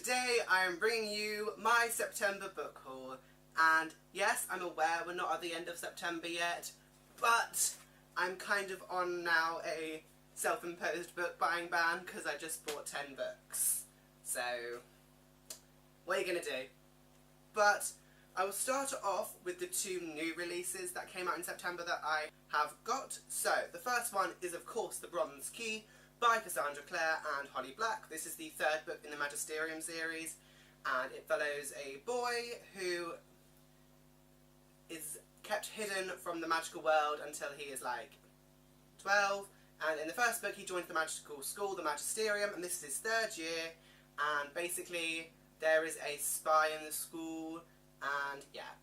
today I am bringing you my September book haul, and yes, I'm aware we're not at the end of September yet, but I'm kind of on now a self-imposed book buying ban because I just bought 10 books. So, what are you going to do? But I will start off with the 2 new releases that came out in September that I have got. So, the first one is of course The Bronze Key by Cassandra Clare and Holly Black. This is the 3rd book in the Magisterium series, and it follows a boy who is kept hidden from the magical world until he is like 12, and in the 1st book he joins the magical school, the Magisterium, and this is his 3rd year, and basically there is a spy in the school, and yeah,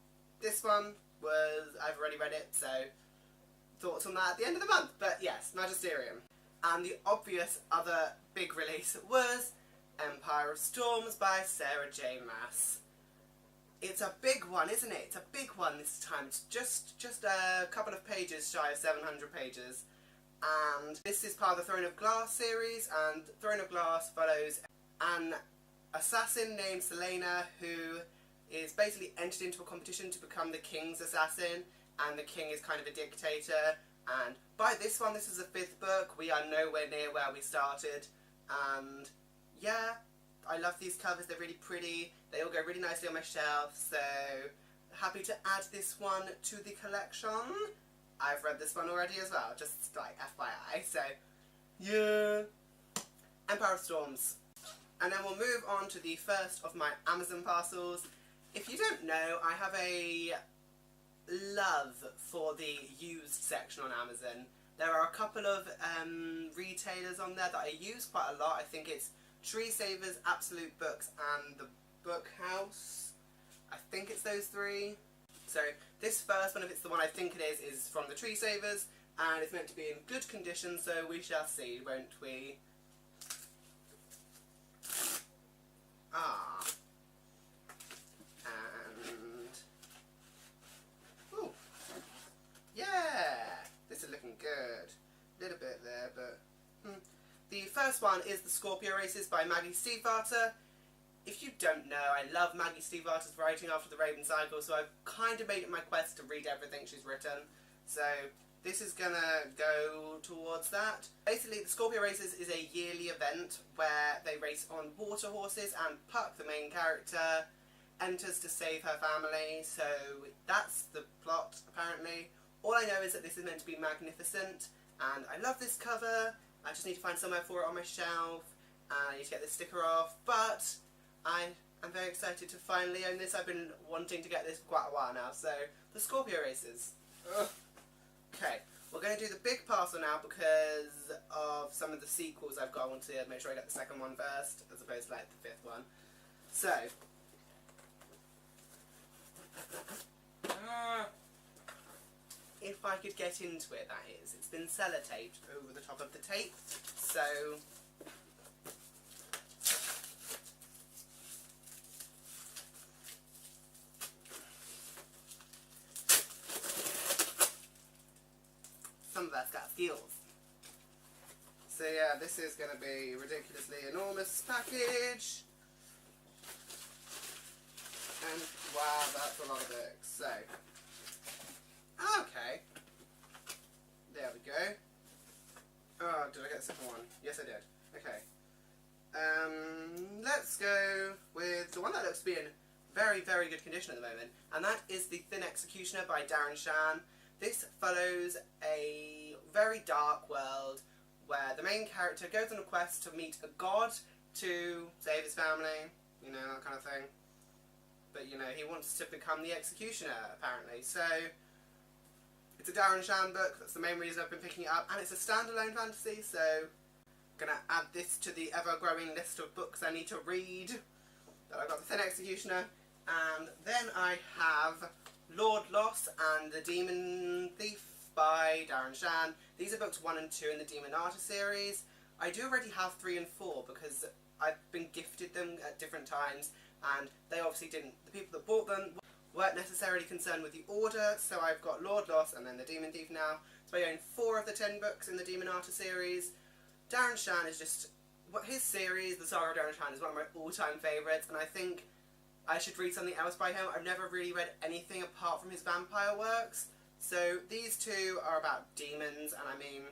this one was, I've already read it, so thoughts on that at the end of the month, but yes, Magisterium. And the obvious other big release was Empire of Storms by Sarah J. Maas. It's a big one, isn't it? It's a big one this time. It's just a couple of pages shy of 700 pages. And this is part of the Throne of Glass series, and Throne of Glass follows an assassin named Selena who is basically entered into a competition to become the king's assassin, and the king is kind of a dictator. And by this one, this is the 5th book, we are nowhere near where we started, and yeah, I love these covers, they're really pretty, they all go really nicely on my shelf, so happy to add this one to the collection. I've read this one already as well, just like FYI, so yeah. Empire of Storms. And then we'll move on to the first of my Amazon parcels. If you don't know, I have a love for the used section on Amazon. There are a couple of retailers on there that I use quite a lot. I think it's Tree Savers, Absolute Books and The Book House. I think it's those 3. So this first one, if it's the one I think it is from the Tree Savers, and it's meant to be in good condition, so we shall see, won't we? Ah. This is looking good. A little bit there, but... The first one is The Scorpio Races by Maggie Stiefvater. If you don't know, I love Maggie Stiefvater's writing after the Raven Cycle, so I've kind of made it my quest to read everything she's written. So this is gonna go towards that. Basically, The Scorpio Races is a yearly event where they race on water horses, and Puck, the main character, enters to save her family. So that's the plot, apparently. All I know is that this is meant to be magnificent, and I love this cover. I just need to find somewhere for it on my shelf, and I need to get this sticker off, but I am very excited to finally own this. I've been wanting to get this for quite a while now, so The Scorpio Races. Ugh. Okay, we're going to do the big parcel now because of some of the sequels I've got. I want to make sure I get the 2nd one first, as opposed to like the 5th one. So, if I could get into it, that is. It's been sellotaped over the top of the tape, so... some of us got skills. So yeah, this is going to be a ridiculously enormous package. And wow, that's a lot of books. So... okay. There we go. Oh, did I get the 2nd one? Yes, I did. Okay. Let's go with the one that looks to be in very, very good condition at the moment, and that is The Thin Executioner by Darren Shan. This follows a very dark world where the main character goes on a quest to meet a god to save his family, you know, that kind of thing. But, you know, he wants to become the executioner, apparently, so... it's a Darren Shan book, that's the main reason I've been picking it up, and it's a standalone fantasy, so I'm going to add this to the ever-growing list of books I need to read. But I've got The Thin Executioner, and then I have Lord Loss and The Demon Thief by Darren Shan. These are books 1 and 2 in the Demon Artist series. I do already have 3 and 4 because I've been gifted them at different times, and they obviously didn't. The people that bought them weren't necessarily concerned with the order, so I've got Lord Loss and then The Demon Thief now. So I own 4 of the 10 books in the Demon Artist series. Darren Shan is just his series, The Saga of Donnertown, is one of my all-time favourites, and I think I should read something else by him. I've never really read anything apart from his vampire works. So these two are about demons, and I mean,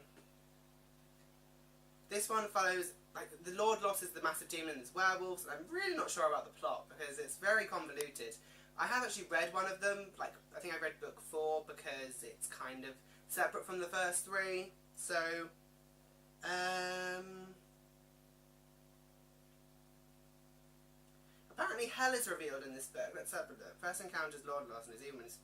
this one follows, like, the Lord Loss is the massive demon and his werewolves, and I'm really not sure about the plot because it's very convoluted. I have actually read one of them, like, I think I read book 4 because it's kind of separate from the first 3. So, apparently hell is revealed in this book. Let's have a look. First encounters Lord Loss and his demons.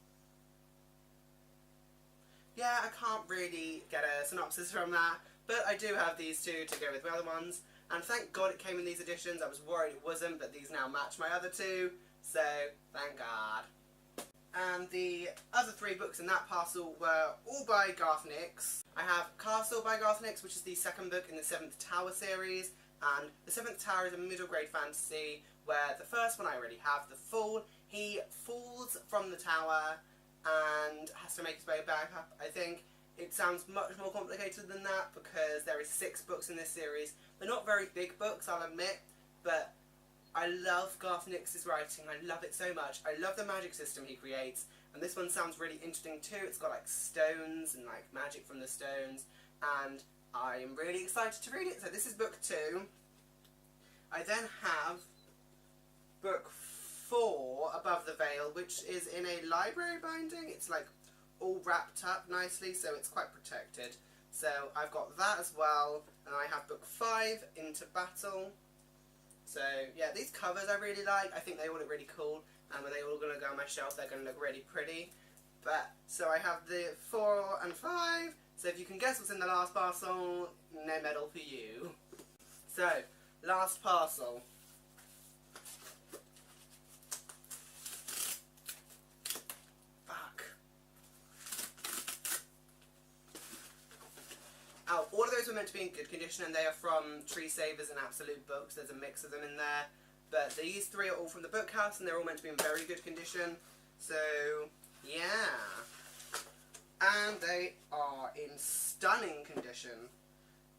Yeah, I can't really get a synopsis from that, but I do have these two to go with the other ones, and thank God it came in these editions. I was worried it wasn't, but these now match my other two, so thank God. And the other 3 books in that parcel were all by Garth Nix. I have Castle by Garth Nix, which is the second book in the 7th Tower series, and the 7th Tower is a middle grade fantasy where the first one I already have, The Fall. He falls from the tower and has to make his way back up. I think it sounds much more complicated than that because there is 6 books in this series. They're not very big books, I'll admit, but I love Garth Nix's writing. I love it so much. I love the magic system he creates, and this one sounds really interesting too. It's got like stones and like magic from the stones, and I am really excited to read it. So this is book 2. I then have book 4, Above the Veil, which is in a library binding. It's like all wrapped up nicely, so it's quite protected. So I've got that as well, and I have book 5, Into Battle. So yeah, these covers I really like. I think they all look really cool, and when they're all going to go on my shelf, they're going to look really pretty. But so I have the 4 and 5. So if you can guess what's in the last parcel, no medal for you. So last parcel. Oh, all of those were meant to be in good condition, and they are from Tree Savers and Absolute Books. There's a mix of them in there. But these 3 are all from the Bookhouse, and they're all meant to be in very good condition. So, yeah. And they are in stunning condition.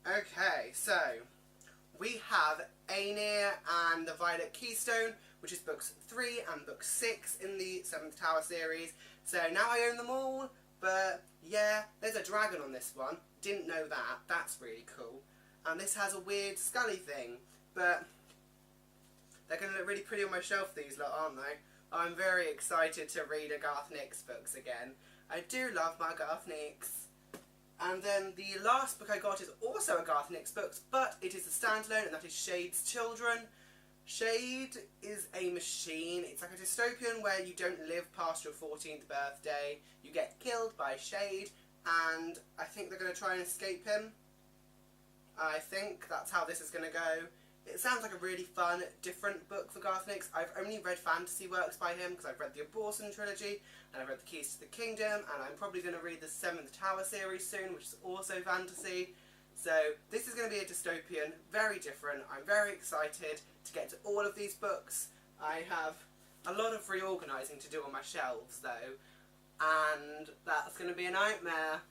Okay, so we have Aenir and the Violet Keystone, which is books 3 and book 6 in the 7th Tower series. So now I own them all, but yeah, there's a dragon on this one. Didn't know that. That's really cool. And this has a weird scully thing, but they're going to look really pretty on my shelf, these lot, aren't they? I'm very excited to read a Garth Nix books again. I do love my Garth Nix. And then the last book I got is also a Garth Nix book, but it is a standalone, and that is Shade's Children. Shade is a machine. It's like a dystopian where you don't live past your 14th birthday. You get killed by Shade, and I think they're going to try and escape him. I think that's how this is going to go. It sounds like a really fun, different book for Garth Nix. I've only read fantasy works by him because I've read the Abortion trilogy, and I've read the Keys to the Kingdom, and I'm probably going to read the 7th Tower series soon, which is also fantasy. So this is going to be a dystopian, very different. I'm very excited to get to all of these books. I have a lot of reorganising to do on my shelves though, and that's going to be a nightmare.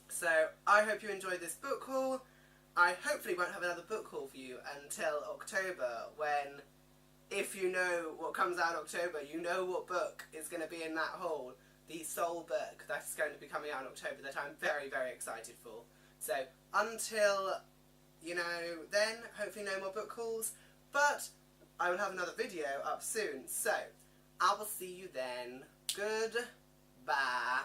So I hope you enjoyed this book haul. I hopefully won't have another book haul for you until October, when, if you know what comes out in October, you know what book is going to be in that haul. The sole book that is going to be coming out in October that I'm very, very excited for. So until, you know, then, hopefully no more book hauls, but I will have another video up soon. So I will see you then. Goodbye.